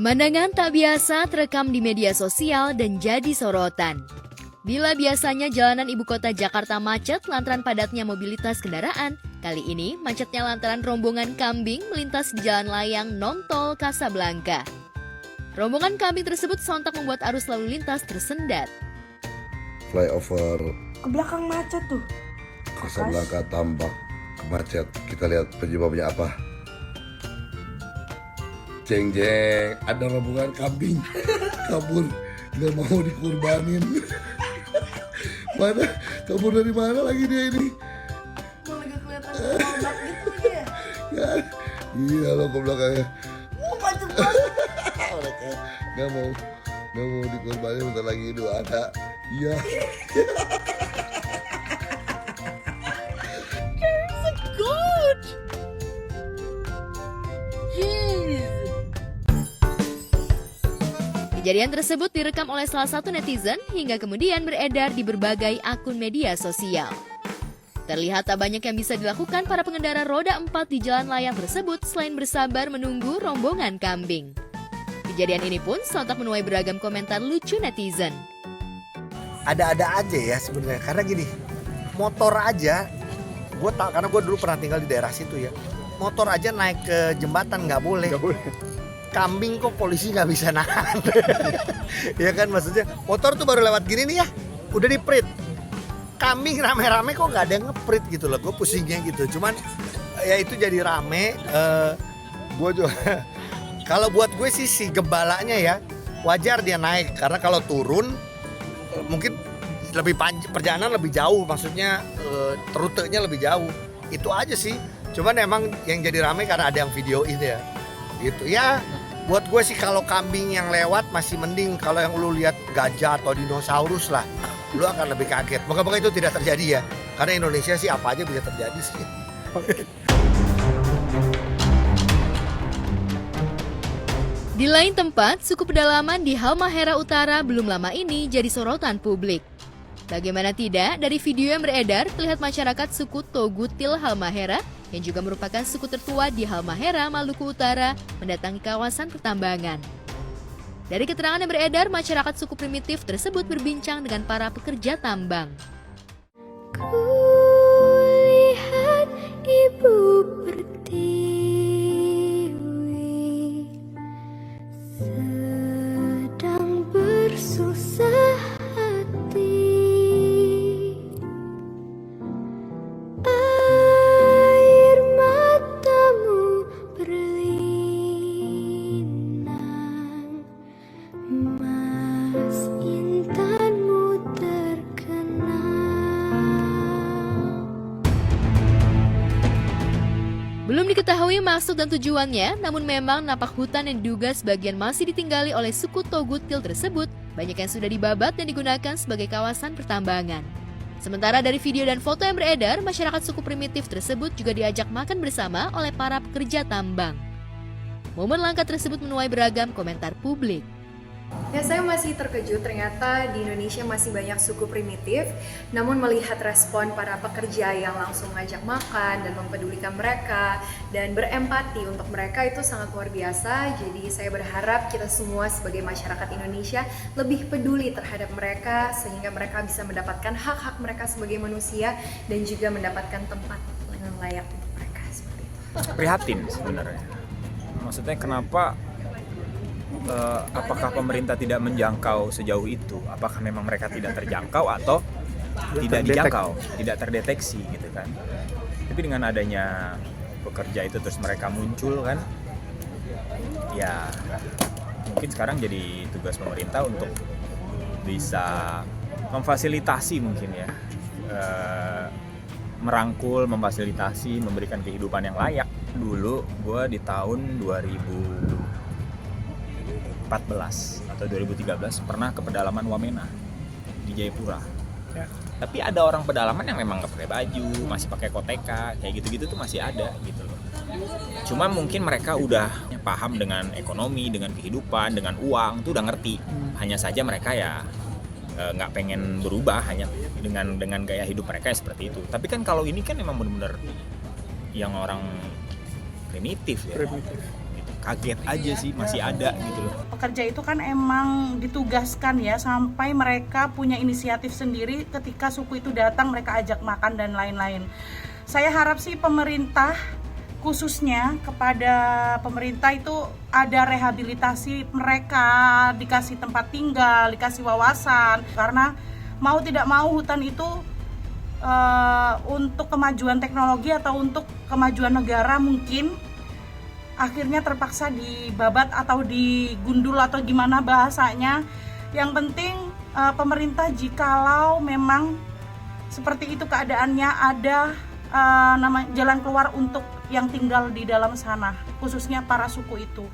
Pemandangan tak biasa terekam di media sosial dan jadi sorotan. Bila biasanya jalanan ibu kota Jakarta macet lantaran padatnya mobilitas kendaraan, kali ini macetnya lantaran rombongan kambing melintas di jalan layang non-tol Kasablanka. Rombongan kambing tersebut sontak membuat arus lalu lintas tersendat. Flyover Ke belakang macet tuh. Kasablanka tambak macet. Kita lihat penyebabnya apa. Jeng jeng, ada rombongan kambing kabur, nggak mau dikurbanin. Mana kabur dari mana lagi dia ini? Mau lagi kelihatan tambak gitu lagi ya. Iya lo ke belakangnya. Macet banget. Mereka nggak mau dikurbanin, bentar lagi itu ada. Iya. Good. Jeez. Kejadian tersebut direkam oleh salah satu netizen hingga kemudian beredar di berbagai akun media sosial. Terlihat tak banyak yang bisa dilakukan para pengendara roda 4 di jalan layang tersebut selain bersabar menunggu rombongan kambing. Kejadian ini pun sontak menuai beragam komentar lucu netizen. Ada-ada aja ya sebenarnya, karena gini, motor aja, karena gue dulu pernah tinggal di daerah situ ya, motor aja naik ke jembatan nggak boleh. Kambing kok polisi nggak bisa nahan. Ya kan, maksudnya motor tuh baru lewat gini nih ya, udah diprit. Kambing rame-rame kok nggak ada yang ngeprit gitu loh, gue pusingnya gitu. Cuman ya itu jadi rame. Gue juga kalau buat gue sih si gembalanya ya wajar dia naik, karena kalau turun mungkin lebih panjang, perjalanan lebih jauh, maksudnya rutenya lebih jauh. Itu aja sih. Cuman emang yang jadi rame karena ada yang videoin ya. Gitu ya. Buat gue sih kalau kambing yang lewat masih mending, kalau yang lu lihat gajah atau dinosaurus lah, lu akan lebih kaget. Moga-moga itu tidak terjadi ya. Karena Indonesia sih apa aja bisa terjadi sih. Di lain tempat, suku pedalaman di Halmahera Utara belum lama ini jadi sorotan publik. Bagaimana tidak, dari video yang beredar, terlihat masyarakat suku Togutil Halmahera, yang juga merupakan suku tertua di Halmahera, Maluku Utara, mendatangi kawasan pertambangan. Dari keterangan yang beredar, masyarakat suku primitif tersebut berbincang dengan para pekerja tambang. Kulihat ibu pertiwi sedang bersusah hati. Air matamu berlinang, mas intanmu terkenal. Belum diketahui maksud dan tujuannya, namun memang napak hutan yang diduga sebagian masih ditinggali oleh suku Togutil tersebut banyak yang sudah dibabat dan digunakan sebagai kawasan pertambangan. Sementara dari video dan foto yang beredar, masyarakat suku primitif tersebut juga diajak makan bersama oleh para pekerja tambang. Momen langka tersebut menuai beragam komentar publik. Ya, saya masih terkejut ternyata di Indonesia masih banyak suku primitif, namun melihat respon para pekerja yang langsung ngajak makan dan mempedulikan mereka dan berempati untuk mereka itu sangat luar biasa. Jadi saya berharap kita semua sebagai masyarakat Indonesia lebih peduli terhadap mereka sehingga mereka bisa mendapatkan hak-hak mereka sebagai manusia dan juga mendapatkan tempat yang layak untuk mereka seperti itu. Prihatin sebenarnya. Maksudnya kenapa apakah pemerintah tidak menjangkau sejauh itu? Apakah memang mereka tidak terjangkau atau tidak dijangkau, tidak terdeteksi gitu kan? Tapi dengan adanya pekerja itu terus mereka muncul kan, ya mungkin sekarang jadi tugas pemerintah untuk bisa memfasilitasi mungkin ya, merangkul, memfasilitasi, memberikan kehidupan yang layak. Dulu gue di tahun 2014 atau 2013 pernah ke pedalaman Wamena di Jayapura. Ya. Tapi ada orang pedalaman yang memang nggak pakai baju, masih pakai koteka, kayak gitu-gitu tuh masih ada gitu loh. Cuma mungkin mereka udah paham dengan ekonomi, dengan kehidupan, dengan uang, tuh udah ngerti. Hanya saja mereka ya nggak pengen berubah hanya dengan gaya hidup mereka seperti itu. Tapi kan kalau ini kan memang benar-benar yang orang primitif ya. Gitu. kaget aja sih masih ada gitu loh. Pekerja itu kan emang ditugaskan ya sampai mereka punya inisiatif sendiri ketika suku itu datang mereka ajak makan dan lain-lain. Saya harap sih pemerintah khususnya kepada pemerintah itu ada rehabilitasi mereka, dikasih tempat tinggal, dikasih wawasan, karena mau tidak mau hutan itu untuk kemajuan teknologi atau untuk kemajuan negara mungkin akhirnya terpaksa dibabat atau digundul atau gimana bahasanya. Yang penting pemerintah jikalau memang seperti itu keadaannya ada jalan keluar untuk yang tinggal di dalam sana, khususnya para suku itu.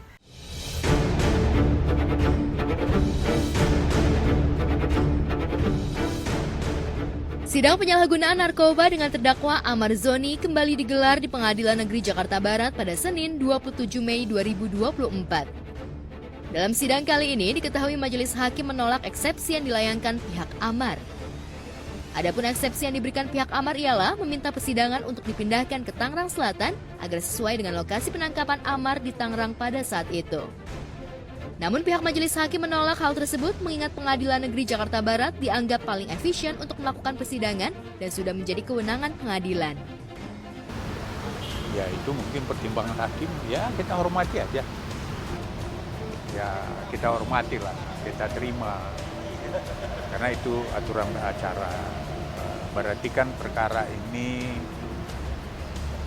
Sidang penyalahgunaan narkoba dengan terdakwa Amar Zoni kembali digelar di Pengadilan Negeri Jakarta Barat pada Senin 27 Mei 2024. Dalam sidang kali ini diketahui majelis hakim menolak eksepsi yang dilayangkan pihak Amar. Adapun eksepsi yang diberikan pihak Amar ialah meminta persidangan untuk dipindahkan ke Tangerang Selatan agar sesuai dengan lokasi penangkapan Amar di Tangerang pada saat itu. Namun pihak majelis hakim menolak hal tersebut mengingat Pengadilan Negeri Jakarta Barat dianggap paling efisien untuk melakukan persidangan dan sudah menjadi kewenangan pengadilan. Ya itu mungkin pertimbangan hakim, ya kita hormati aja. Ya kita hormati lah, kita terima. Karena itu aturan acara. Berarti kan perkara ini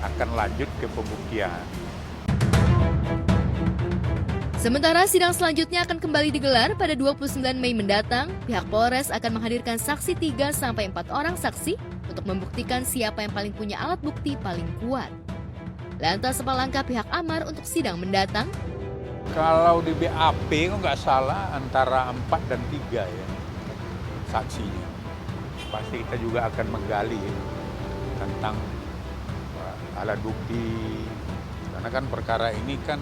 akan lanjut ke pembuktian. Sementara sidang selanjutnya akan kembali digelar pada 29 Mei mendatang. Pihak Polres akan menghadirkan saksi 3-4 orang saksi untuk membuktikan siapa yang paling punya alat bukti paling kuat. Lantas apa langkah pihak Amar untuk sidang mendatang? Kalau di BAP nggak salah antara 4 dan 3 ya saksinya. Pasti kita juga akan menggali tentang alat bukti. Karena kan perkara ini kan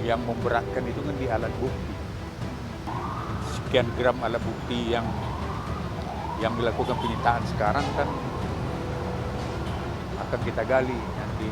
yang memberatkan itu kan di alat bukti. Sekian gram alat bukti yang dilakukan penyitaan sekarang kan akan kita gali nanti.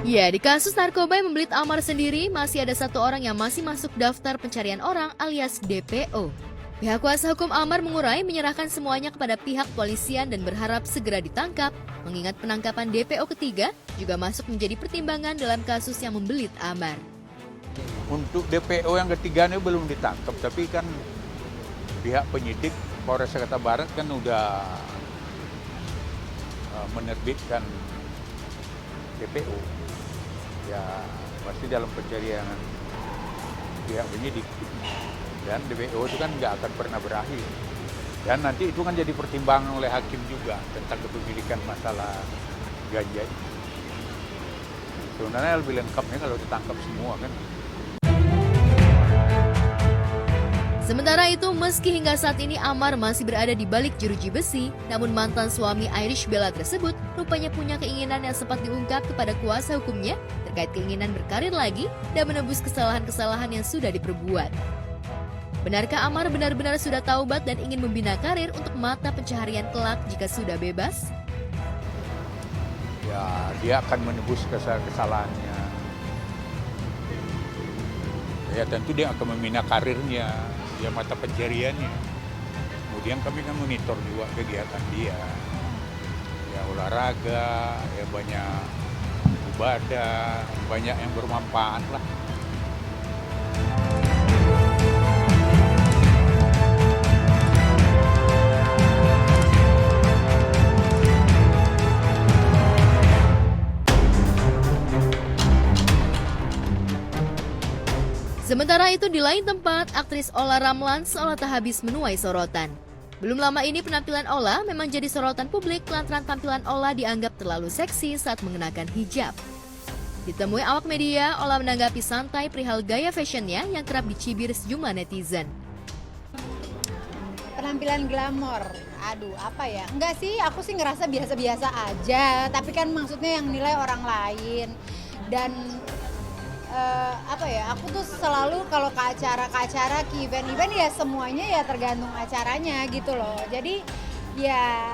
Ya, di kasus narkoba yang membelit Amar sendiri, masih ada satu orang yang masih masuk daftar pencarian orang alias DPO. Pihak kuasa hukum Amar mengurai menyerahkan semuanya kepada pihak polisian dan berharap segera ditangkap, mengingat penangkapan DPO ketiga juga masuk menjadi pertimbangan dalam kasus yang membelit Amar. Untuk DPO yang ketiga ini belum ditangkap, tapi kan pihak penyidik Polres Jakarta Barat kan udah menerbitkan DPO. Ya pasti dalam pencarian pihak penyidik. Dan DPO itu kan nggak akan pernah berakhir. Dan nanti itu kan jadi pertimbangan oleh hakim juga tentang kepemilikan masalah ganja ini. Sebenarnya lebih lengkapnya kalau ditangkap semua kan. Sementara itu, meski hingga saat ini Amar masih berada di balik jeruji besi, namun mantan suami Irish Bella tersebut rupanya punya keinginan yang sempat diungkap kepada kuasa hukumnya terkait keinginan berkarir lagi dan menebus kesalahan-kesalahan yang sudah diperbuat. Benarkah Amar benar-benar sudah taubat dan ingin membina karir untuk mata pencaharian kelak jika sudah bebas? Ya, dia akan menebus kesalahannya. Ya, tentu dia akan membina karirnya, dia mata pencahariannya. Kemudian kami kan monitor juga kegiatan dia. Ya, olahraga, ya banyak ibadah, banyak yang bermanfaat lah. Sementara itu di lain tempat, aktris Olla Ramlan seolah tak habis menuai sorotan. Belum lama ini penampilan Olla memang jadi sorotan publik lantaran tampilan Olla dianggap terlalu seksi saat mengenakan hijab. Ditemui awak media, Olla menanggapi santai perihal gaya fashionnya yang kerap dicibir sejumlah netizen. Penampilan glamor, aduh apa ya, enggak sih, aku sih ngerasa biasa-biasa aja, tapi kan maksudnya yang nilai orang lain. Dan aku tuh selalu kalau ke acara, ke event ya semuanya ya tergantung acaranya gitu loh. Jadi ya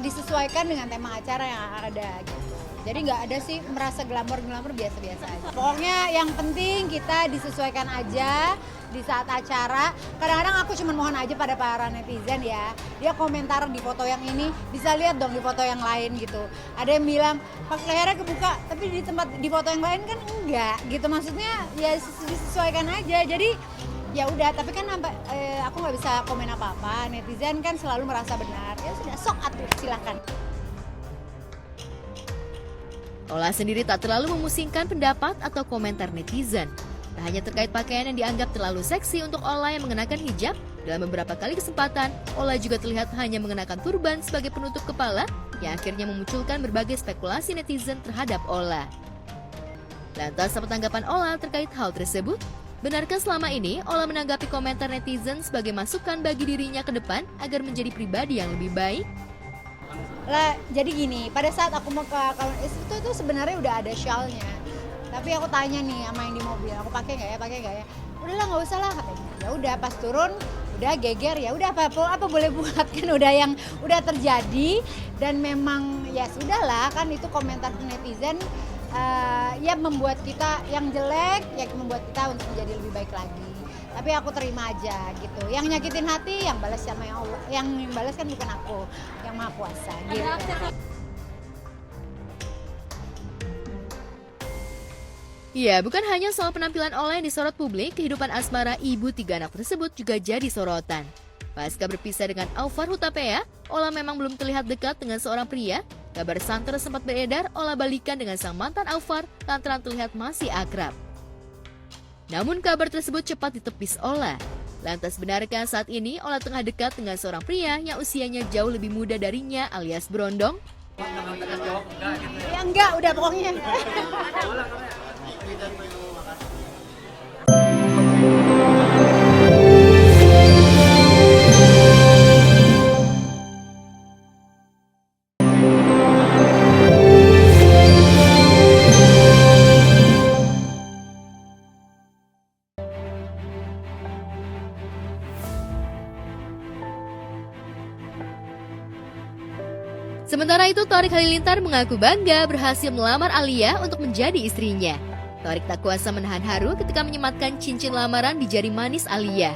disesuaikan dengan tema acara yang ada gitu. Jadi nggak ada sih merasa glamor biasa-biasa aja. Pokoknya yang penting kita disesuaikan aja di saat acara. Kadang-kadang aku cuma mohon aja pada para netizen ya, dia komentar di foto yang ini bisa lihat dong di foto yang lain gitu. Ada yang bilang pas lehernya kebuka, tapi di foto yang lain kan enggak gitu. Maksudnya ya disesuaikan aja. Jadi ya udah, tapi kan aku nggak bisa komen apa-apa. Netizen kan selalu merasa benar. Ya sudah, sok atuh, silakan. Ola sendiri tak terlalu memusingkan pendapat atau komentar netizen. Tak hanya terkait pakaian yang dianggap terlalu seksi untuk Ola yang mengenakan hijab, dalam beberapa kali kesempatan, Ola juga terlihat hanya mengenakan turban sebagai penutup kepala yang akhirnya memunculkan berbagai spekulasi netizen terhadap Ola. Lantas apa tanggapan Ola terkait hal tersebut? Benarkah selama ini Ola menanggapi komentar netizen sebagai masukan bagi dirinya ke depan agar menjadi pribadi yang lebih baik? Lah, jadi gini, pada saat aku mau ke itu tuh sebenarnya udah ada shawl-nya. Tapi aku tanya nih sama yang di mobil, aku pakai nggak ya? Udahlah nggak usah lah katanya. Ya udah pas turun, udah geger ya udah apa boleh buat kan udah terjadi dan memang ya sudahlah kan itu komentar netizen ya membuat kita yang jelek ya membuat kita untuk menjadi lebih baik lagi. Tapi aku terima aja gitu. Yang nyakitin hati yang balas sama yang Allah. Yang balas kan bukan aku, yang Maha Kuasa gitu. Ya, bukan hanya soal penampilan Ola yang disorot publik, kehidupan asmara ibu 3 anak tersebut juga jadi sorotan. Pasca berpisah dengan Aufar Hutapea, Ola memang belum terlihat dekat dengan seorang pria. Kabar santer sempat beredar Ola balikan dengan sang mantan Aufar lantaran terlihat masih akrab. Namun kabar tersebut cepat ditepis Ola. Lantas benarkah saat ini Ola tengah dekat dengan seorang pria yang usianya jauh lebih muda darinya alias Brondong? Ya enggak, udah pokoknya. Sementara itu, Thorik Halilintar mengaku bangga berhasil melamar Alia untuk menjadi istrinya. Thorik tak kuasa menahan haru ketika menyematkan cincin lamaran di jari manis Alia.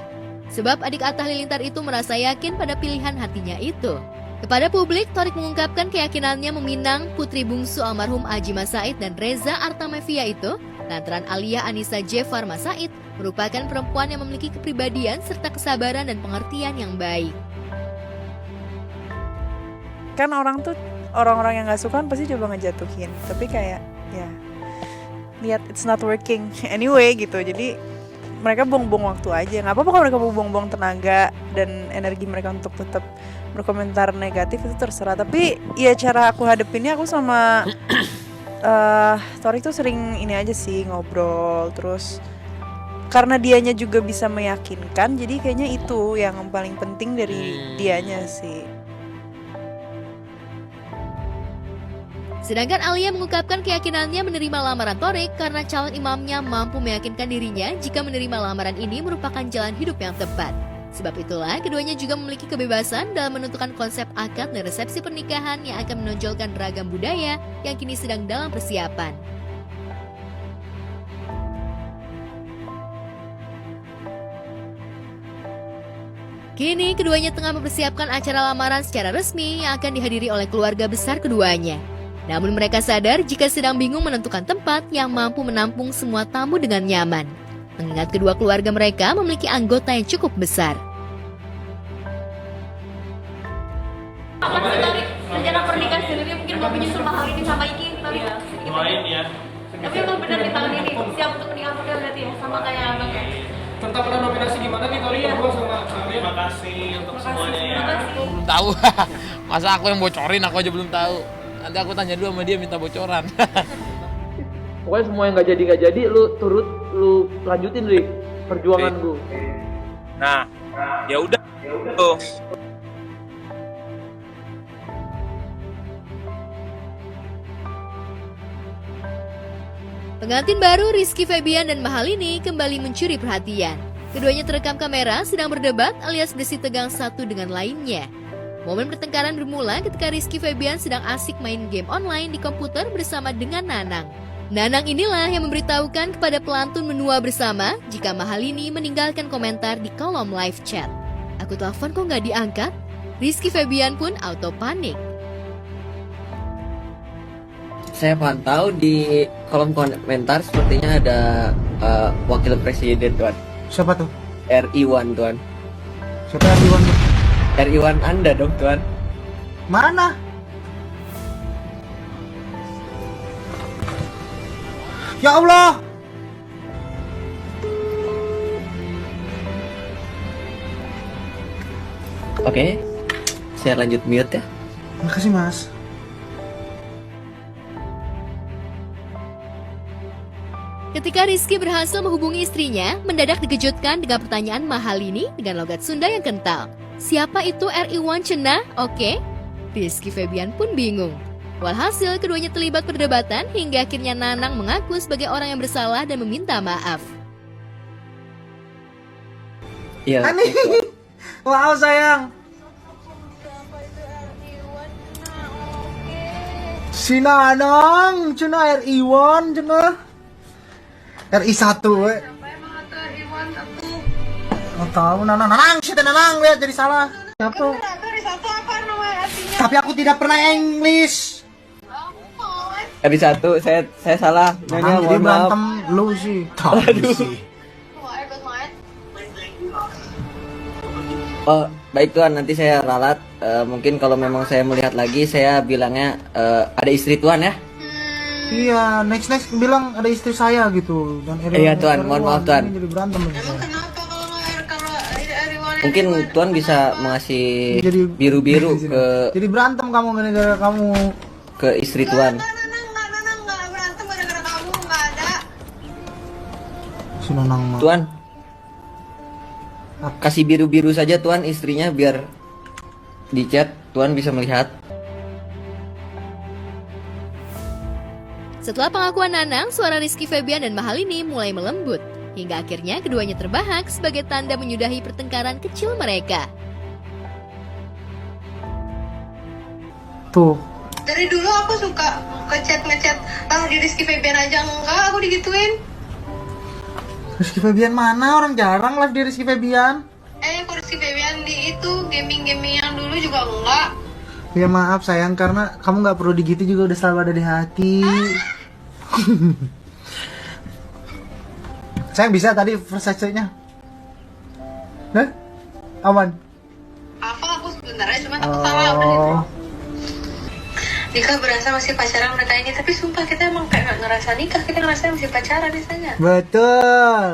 Sebab adik Atta Halilintar itu merasa yakin pada pilihan hatinya itu. Kepada publik, Thorik mengungkapkan keyakinannya meminang putri bungsu almarhum Aji Mas Said dan Reza Artamevia itu, lantaran Alia Anissa Jefar Mas Said merupakan perempuan yang memiliki kepribadian serta kesabaran dan pengertian yang baik. Kan orang-orang yang nggak suka pasti coba ngejatuhin, tapi kayak ya lihat it's not working anyway gitu. Jadi mereka buang-buang waktu aja. Nggak apa-apa kalau mereka buang-buang tenaga dan energi mereka untuk tetap berkomentar negatif, itu terserah. Tapi ya cara aku hadepinnya, aku sama Thorik tuh sering ini aja sih, ngobrol. Terus karena dianya juga bisa meyakinkan, jadi kayaknya itu yang paling penting dari dianya sih. Sedangkan Alia mengungkapkan keyakinannya menerima lamaran Thorik karena calon imamnya mampu meyakinkan dirinya jika menerima lamaran ini merupakan jalan hidup yang tepat. Sebab itulah keduanya juga memiliki kebebasan dalam menentukan konsep akad dan resepsi pernikahan yang akan menonjolkan ragam budaya yang kini sedang dalam persiapan. Kini keduanya tengah mempersiapkan acara lamaran secara resmi yang akan dihadiri oleh keluarga besar keduanya. Namun mereka sadar jika sedang bingung menentukan tempat yang mampu menampung semua tamu dengan nyaman. Mengingat kedua keluarga mereka memiliki anggota yang cukup besar. Apa sih Torik? Rencana pernikahan sendiri mungkin mau menyusul mahal ini sama Iki? Torik? Lumayan ya. Tapi emang benar di tahun ini siap untuk menikah pakai berarti ya? Sama kayak abang ya? Tentang pernah nominasi gimana nih Torik? Berdua sama terima kasih untuk semuanya ya. Belum tahu. Masa aku yang bocorin, aku aja belum tahu. Nanti aku tanya dulu sama dia minta bocoran. Pokoknya semua yang nggak jadi lu lanjutin Rik perjuangan lu. Nah, ya udah tuh. Pengantin baru Rizky Febian dan Mahalini kembali mencuri perhatian. Keduanya terekam kamera sedang berdebat alias bersih tegang satu dengan lainnya. Momen pertengkaran bermula ketika Rizky Febian sedang asik main game online di komputer bersama dengan Nanang. Nanang inilah yang memberitahukan kepada pelantun menua bersama jika Mahalini meninggalkan komentar di kolom live chat. Aku telepon kok nggak diangkat? Rizky Febian pun auto panik. Saya pantau di kolom komentar sepertinya ada wakil presiden, Tuan. Siapa tuh? RI1, Tuan. Siapa RI1 tuh? RI1 Anda dong, Tuan. Mana? Ya Allah! Oke, saya lanjut mute ya. Makasih, Mas. Ketika Rizky berhasil menghubungi istrinya, mendadak dikejutkan dengan pertanyaan Mahalini dengan logat Sunda yang kental. Siapa itu RI1 Cenah? Oke. Rizky Febian pun bingung. Walhasil keduanya terlibat perdebatan hingga akhirnya Nanang mengaku sebagai orang yang bersalah dan meminta maaf. Iya. Ani. Wow, sayang. Si Nanang, cenah RI1, cenah. RI1 we. Nggak tahu Nanang, si Nanang lihat jadi salah. Siapa? Tapi aku tidak pernah English. RI1, saya salah. Nyonya, Jadi mohon maaf. berantem lu sih. Aduh. Oh, baik Tuan, nanti saya ralat. Mungkin kalau memang saya melihat lagi, saya bilangnya ada istri Tuan ya. Iya, next bilang ada istri saya gitu. Dan Iya Tuan, mohon maaf Tuan. Jadi berantem. Mungkin Tuan bisa mengasih biru-biru ke Jadi berantem kamu gara-gara kamu ke istri Tuan. Si Nanang mah. Tuan, kasih biru-biru saja Tuan istrinya biar di chat Tuan bisa melihat. Setelah pengakuan Nanang, suara Rizky Febian dan Mahalini mulai melembut. Hingga akhirnya keduanya terbahak sebagai tanda menyudahi pertengkaran kecil mereka. Tuh. Dari dulu aku suka ngechat di Rizky Febian aja enggak, aku digituin. Rizky Febian mana? Orang jarang live di Rizky Febian. Aku Rizky Febian di itu gaming yang dulu juga enggak. Ya maaf sayang, karena kamu nggak perlu digitu juga udah selalu ada di hati. Sayang bisa tadi Versace-nya. Hah? Aman? Apa aku sebenarnya cuma takut salah udah gitu. Nikah berasa masih pacaran mereka ini, tapi sumpah kita emang kayak nggak ngerasa nikah, kita ngerasa masih pacaran misalnya. Betul.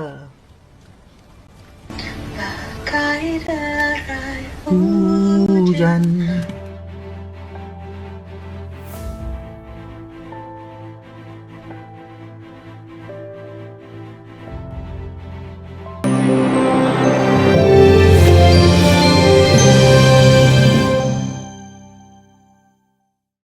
Bagai derai Hujan